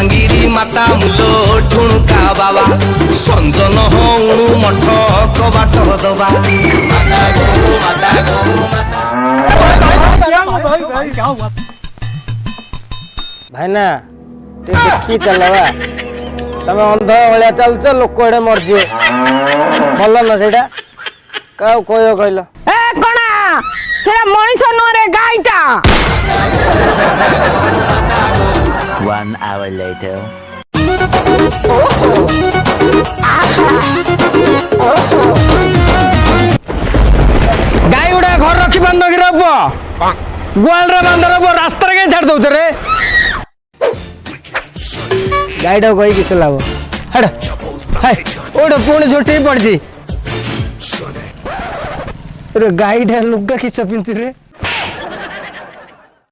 रत्नगिरी माता मुलो ठुणका बाबा संजन हणु मठ कबाट दबा माता गो माता गो माता भाईना देखी चलवा तमे अंध भलिया चलछ लोक एडे मरजे भल न सेटा का कोयो कहलो ए कोना से मनीष नरे गाईटा 1 hour later गाई उडा घर रखी बंद की रब ग्वाल रे बंद रब रास्ता रे के छाड़ दउछ रे गाईडा कोई किस लाभ हट हाय ओड पुणी झोटी पड़जी रे गाईडा लुगा किस पिंती रे